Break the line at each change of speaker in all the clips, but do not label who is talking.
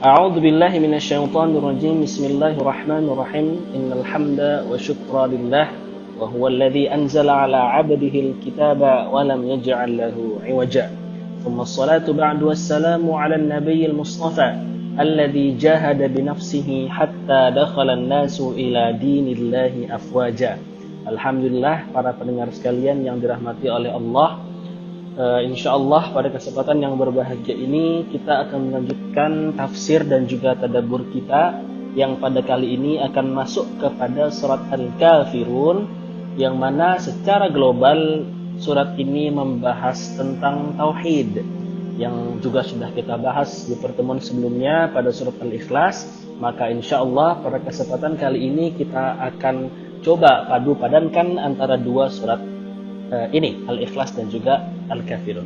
A'udzu billahi minasyaitonir rajim. Bismillahirrahmanirrahim. Innal hamda wa syukra lillah wa huwal ladzi anzala 'ala 'abdihi al-kitaba wa lam yaj'al lahu 'iwaja. Tsumma assalatu ba'du wassalamu 'ala an-nabiyil mustafa alladzi jahada bi nafsihi hatta dakhala an-nasu ila dinillahi afwaja. Alhamdulillah, para pendengar sekalian yang dirahmati oleh Allah. InsyaAllah pada kesempatan yang berbahagia ini kita akan melanjutkan tafsir dan juga tadabbur kita yang pada kali ini akan masuk kepada surat Al-Kafirun, yang mana secara global surat ini membahas tentang tauhid yang juga sudah kita bahas di pertemuan sebelumnya pada surat Al-Ikhlas. Maka insyaallah pada kesempatan kali ini kita akan coba padu padankan antara dua surat ini, Al-Ikhlas dan juga Al-Kafirun.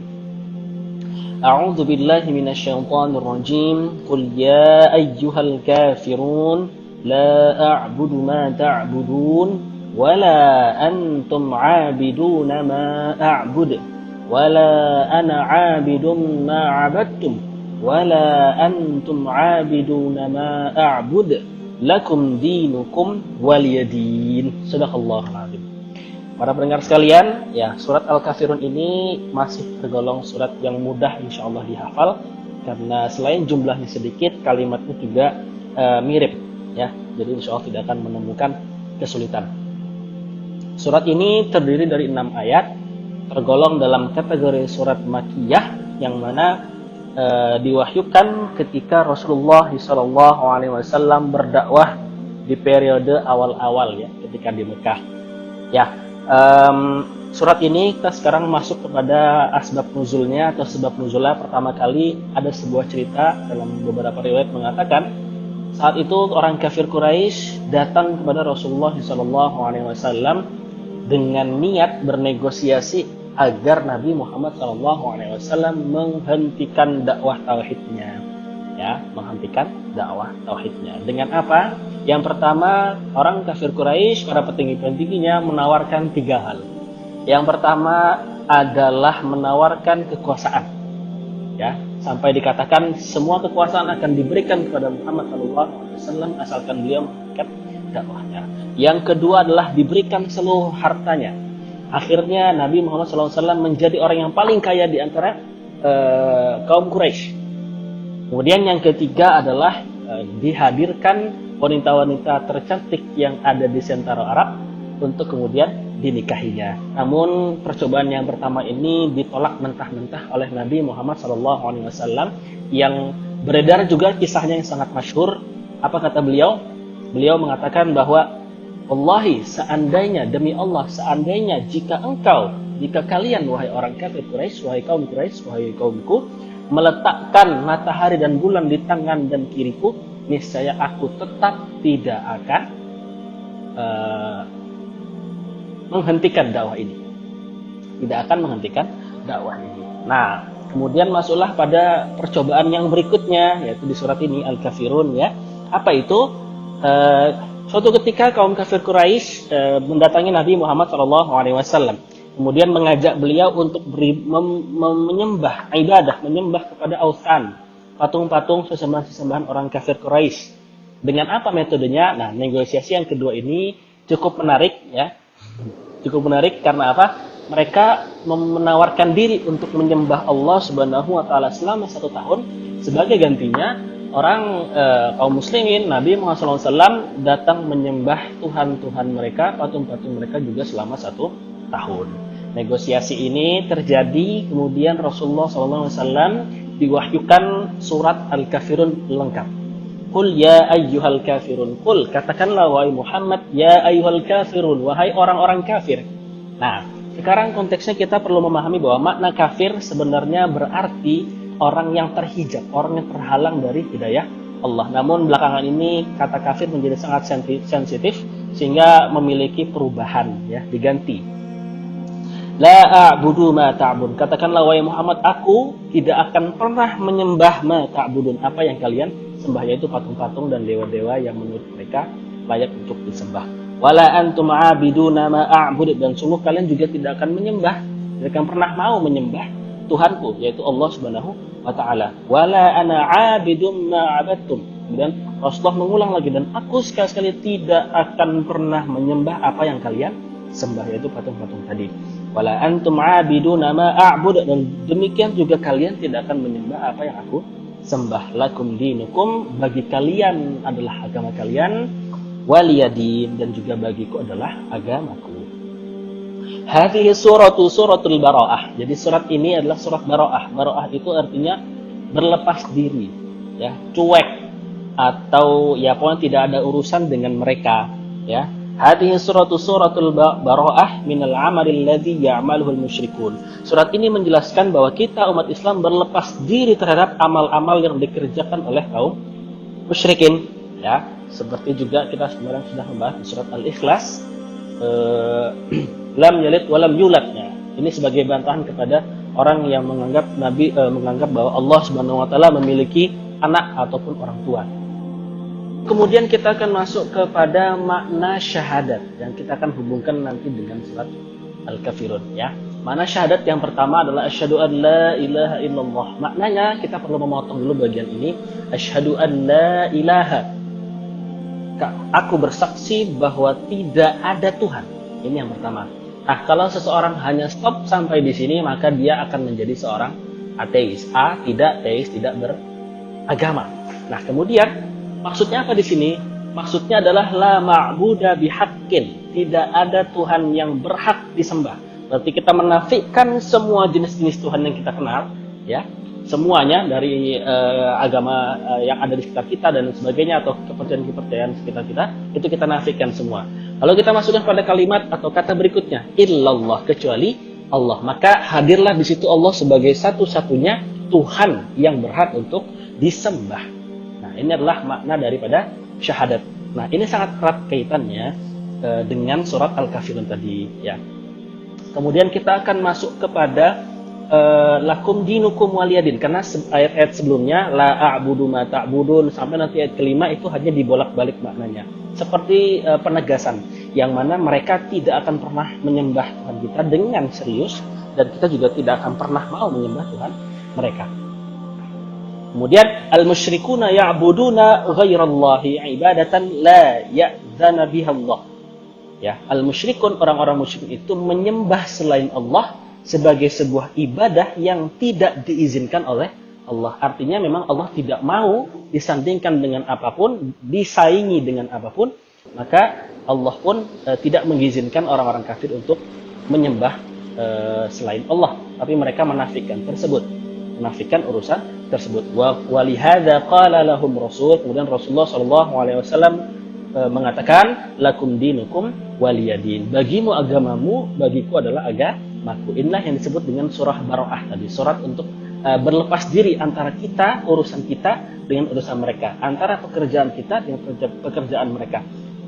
A'udzu billahi minasyaitonir rajim. Qul ya ayyuhal kafirun la a'budu ma ta'budun wa la antum 'abiduna ma a'bud wa la ana 'abidun ma 'abadtum wa la antum 'abiduna ma a'bud lakum dinukum waliyadin. Shadaqallahul azim. Para pendengar sekalian, ya, surat Al-Kafirun ini masih tergolong surat yang mudah insyaallah dihafal, karena selain jumlahnya sedikit, kalimatnya juga mirip, ya. Jadi insyaallah tidak akan menemukan kesulitan. Surat ini terdiri dari 6 ayat, tergolong dalam kategori surat Makkiyah, yang mana diwahyukan ketika Rasulullah SAW berdakwah di periode awal-awal, ya, ketika di Mekah. Ya. Surat ini kita sekarang masuk kepada asbab nuzulnya atau sebab nuzulnya. Pertama kali ada sebuah cerita dalam beberapa riwayat mengatakan saat itu orang kafir Quraisy datang kepada Rasulullah SAW dengan niat bernegosiasi agar Nabi Muhammad SAW menghentikan dakwah tauhidnya, ya, menghentikan dakwah tauhidnya. Dengan apa? Yang pertama, orang kafir Quraisy, para petinggi-petingginya menawarkan 3 hal. Yang pertama adalah menawarkan kekuasaan, ya, sampai dikatakan semua kekuasaan akan diberikan kepada Muhammad SAW asalkan beliau menghentikan dakwahnya. Yang kedua adalah diberikan seluruh hartanya. Akhirnya Nabi Muhammad SAW menjadi orang yang paling kaya di antara kaum Quraisy. Kemudian yang ketiga adalah dihadirkan wanita-wanita tercantik yang ada di Sentara Arab untuk kemudian dinikahinya. Namun percobaan yang pertama ini ditolak mentah-mentah oleh Nabi Muhammad SAW, yang beredar juga kisahnya yang sangat masyhur. Apa kata beliau? Beliau mengatakan bahwa wallahi, seandainya, demi Allah, seandainya jika kalian wahai orang kafir Quraisy, wahai kaum Quraisy, wahai kaumku, meletakkan matahari dan bulan di tangan dan kiriku, niscaya aku tetap tidak akan menghentikan dakwah ini. Tidak akan menghentikan dakwah ini. Nah, kemudian masuklah pada percobaan yang berikutnya, yaitu di surat ini Al-Kafirun, ya. Apa itu? Suatu ketika kaum kafir Quraisy mendatangi Nabi Muhammad SAW, kemudian mengajak beliau untuk menyembah kepada Authan, patung-patung sesembahan orang kafir Quraisy. Dengan apa metodenya? Nah, negosiasi yang kedua ini cukup menarik, ya. Cukup menarik karena apa? Mereka menawarkan diri untuk menyembah Allah Subhanahu wa taala selama 1 tahun. Sebagai gantinya, orang kaum muslimin, Nabi Muhammad SAW datang menyembah Tuhan-Tuhan mereka, patung-patung mereka juga selama 1 tahun. Negosiasi ini terjadi, kemudian Rasulullah SAW diwahyukan surat Al-Kafirun lengkap. Qul ya ayyuhal kafirun. Qul, katakanlah wahai Muhammad, ya ayyuhal kafirun, wahai orang-orang kafir. Nah, sekarang konteksnya kita perlu memahami bahwa makna kafir sebenarnya berarti orang yang terhijab, orang yang terhalang dari hidayah Allah. Namun belakangan ini kata kafir menjadi sangat sensitif sehingga memiliki perubahan, ya, diganti. La a'budu ma ta'bud. Katakanlah wahai Muhammad, aku tidak akan pernah menyembah ma ta'budun, apa yang kalian sembah, yaitu patung-patung dan dewa-dewa yang menurut mereka layak untuk disembah. Wala antum 'abiduna ma a'bud, dan sungguh kalian juga tidak akan menyembah, tidak akan pernah mau menyembah Tuhanku, yaitu Allah Subhanahu wa taala. Wala ana 'abidum ma 'abadtum. Kemudian Rasulullah mengulang lagi, dan aku sekali-sekali tidak akan pernah menyembah apa yang kalian sembah, yaitu patung-patung tadi. Wala antum 'abiduna ma a'bud, dan demikian juga kalian tidak akan menyembah apa yang aku sembah. Lakum dinukum, bagi kalian adalah agama kalian, waliyadin, dan juga bagiku adalah agamaku. Hadhihi suratul bara'ah. Jadi surat ini adalah surat bara'ah. Bara'ah itu artinya berlepas diri, ya, cuek, atau ya pokoknya tidak ada urusan dengan mereka, ya. Hadhihi suratul bara'ah minal amalil ladzi ya'maluhul musyrikun. Surat ini menjelaskan bahwa kita umat Islam berlepas diri terhadap amal-amal yang dikerjakan oleh kaum musyrikin, ya. Seperti juga kita kemarin sudah membahas di surat Al-Ikhlas, lam yalid walam yuladnya. Ini sebagai bantahan kepada orang yang menganggap bahwa Allah Subhanahu wa taala memiliki anak ataupun orang tua. Kemudian kita akan masuk kepada makna syahadat yang kita akan hubungkan nanti dengan surat Al-Kafirun, ya. Makna syahadat yang pertama adalah asyhadu an la ilaha illallah. Maknanya kita perlu memotong dulu bagian ini. Asyhadu an la ilaha, aku bersaksi bahwa tidak ada Tuhan. Ini yang pertama. Nah, kalau seseorang hanya stop sampai di sini, maka dia akan menjadi seorang ateis. Tidak teis, tidak beragama. Nah, kemudian maksudnya apa di sini? Maksudnya adalah la ma'buda bihaqqin. Tidak ada Tuhan yang berhak disembah. Berarti kita menafikan semua jenis-jenis Tuhan yang kita kenal, ya. Semuanya dari agama yang ada di sekitar kita dan sebagainya, atau kepercayaan-kepercayaan sekitar kita, itu kita nafikan semua. Kalau kita masukkan pada kalimat atau kata berikutnya, illallah, kecuali Allah, maka hadirlah di situ Allah sebagai satu-satunya Tuhan yang berhak untuk disembah. Nah, ini adalah makna daripada syahadat. Nah, ini sangat erat kaitannya dengan surat Al-Kafirun tadi, ya. Kemudian kita akan masuk kepada lakum dinukum waliyadin, karena ayat-ayat sebelumnya la a'budu ma ta'budun sampai nanti ayat kelima itu hanya dibolak-balik maknanya, seperti penegasan yang mana mereka tidak akan pernah menyembah Tuhan kita dengan serius, dan kita juga tidak akan pernah mau menyembah Tuhan mereka. Kemudian al-musyrikuna ya'buduna ghairallahi ibadatan la ya'dzana biha Allah. Ya, al-musyrikun, orang-orang musyrik itu menyembah selain Allah sebagai sebuah ibadah yang tidak diizinkan oleh Allah. Artinya memang Allah tidak mau disandingkan dengan apapun, disaingi dengan apapun, maka Allah pun tidak mengizinkan orang-orang kafir untuk menyembah selain Allah, tapi mereka menafikan tersebut, menafikan urusan tersebut. Walihada qala lahum rasul, kemudian Rasulullah SAW mengatakan lakum dinukum waliyadin, bagimu agamamu, bagiku adalah agamaku. Inilah yang disebut dengan surah Bara'ah tadi, surat untuk berlepas diri antara kita, urusan kita dengan urusan mereka, antara pekerjaan kita dengan pekerjaan mereka,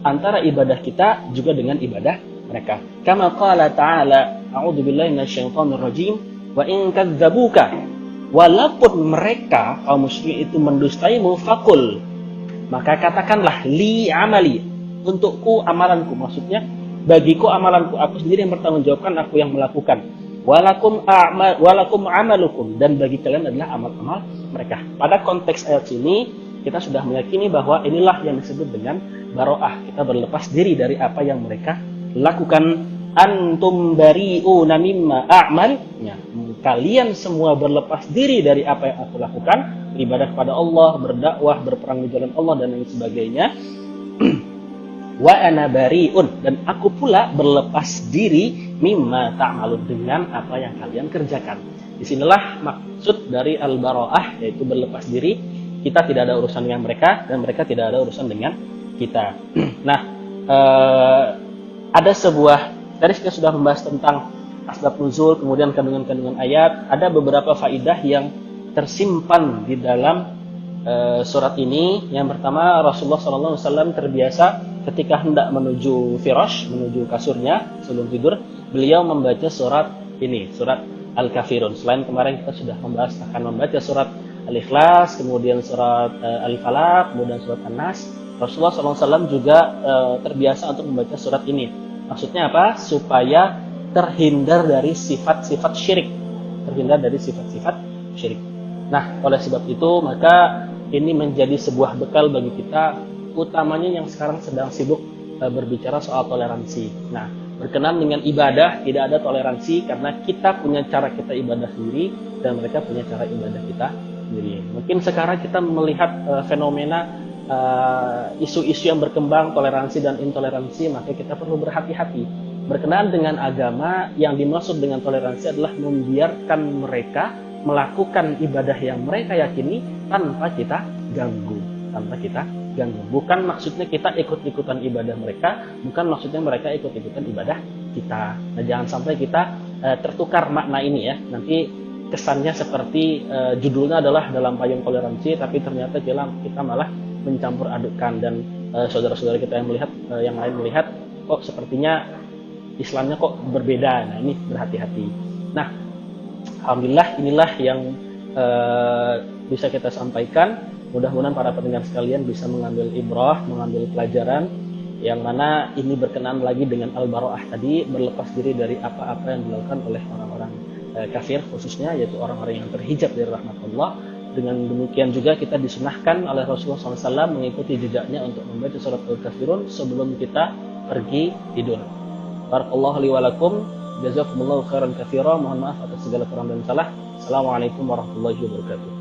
antara ibadah kita juga dengan ibadah mereka. Kama qala ta'ala, a'udzubillahi minasyaitonir rajim, wa in kadzdzabuka, walaupun mereka kaum musyrik itu mendustaimu, faqul, maka katakanlah li amali, untukku amalanku, maksudnya bagiku amalanku, aku sendiri yang bertanggungjawabkan, aku yang melakukan. Walakum amalukum, dan bagi kalian adalah amal-amal mereka. Pada konteks ayat ini kita sudah meyakini bahwa inilah yang disebut dengan baro'ah, kita berlepas diri dari apa yang mereka lakukan. Antum bari'una mimma a'mal, ya, kalian semua berlepas diri dari apa yang aku lakukan, ibadah kepada Allah, berdakwah, berperang di jalan Allah, dan lain sebagainya. Wa ana bari'un, dan aku pula berlepas diri mimma ta'malun, dengan apa yang kalian kerjakan. Disinilah maksud dari al-bara'ah, yaitu berlepas diri. Kita tidak ada urusan dengan mereka, dan mereka tidak ada urusan dengan kita. Nah, ada sebuah, tadi kita sudah membahas tentang asbab nuzul, kemudian kandungan-kandungan ayat. Ada beberapa faidah yang tersimpan di dalam surat ini. Yang pertama, Rasulullah SAW terbiasa ketika hendak menuju firash, menuju kasurnya sebelum tidur, beliau membaca surat ini, surat Al-Kafirun. Selain kemarin kita sudah membahas akan membaca surat Al-Ikhlas, kemudian surat Al-Falaq, kemudian surat An-Nas, Rasulullah SAW juga terbiasa untuk membaca surat ini. Maksudnya apa? Supaya terhindar dari sifat-sifat syirik. terhindar dari sifat-sifat syirik. Nah, oleh sebab itu maka ini menjadi sebuah bekal bagi kita, utamanya yang sekarang sedang sibuk berbicara soal toleransi. Nah, berkenaan dengan ibadah tidak ada toleransi karena kita punya cara kita ibadah sendiri dan mereka punya cara ibadah kita sendiri. Mungkin sekarang kita melihat fenomena isu-isu yang berkembang, toleransi dan intoleransi, maka kita perlu berhati-hati. Berkenaan dengan agama, yang dimaksud dengan toleransi adalah membiarkan mereka melakukan ibadah yang mereka yakini tanpa kita ganggu, bukan maksudnya kita ikut-ikutan ibadah mereka, bukan maksudnya mereka ikut-ikutan ibadah kita. Nah, jangan sampai kita tertukar makna ini ya, nanti kesannya seperti judulnya adalah dalam payung toleransi, tapi ternyata kita malah mencampur adukkan, dan saudara-saudara kita yang lain melihat kok sepertinya Islamnya kok berbeda. Nah, ini berhati-hati. Nah, alhamdulillah inilah yang bisa kita sampaikan. Mudah-mudahan para pendengar sekalian bisa mengambil ibrah, mengambil pelajaran, yang mana ini berkenaan lagi dengan al-bara'ah tadi, berlepas diri dari apa-apa yang dilakukan oleh orang-orang kafir khususnya, yaitu orang-orang yang terhijab dari rahmat Allah. Dengan demikian juga kita disunahkan oleh Rasulullah SAW mengikuti jejaknya untuk membaca surat Al-Kafirun sebelum kita pergi tidur. Barakallahu li wa lakum, jazakumullahu khairan katsira. Mohon maaf atas segala kurang dan salah. Assalamualaikum warahmatullahi wabarakatuh.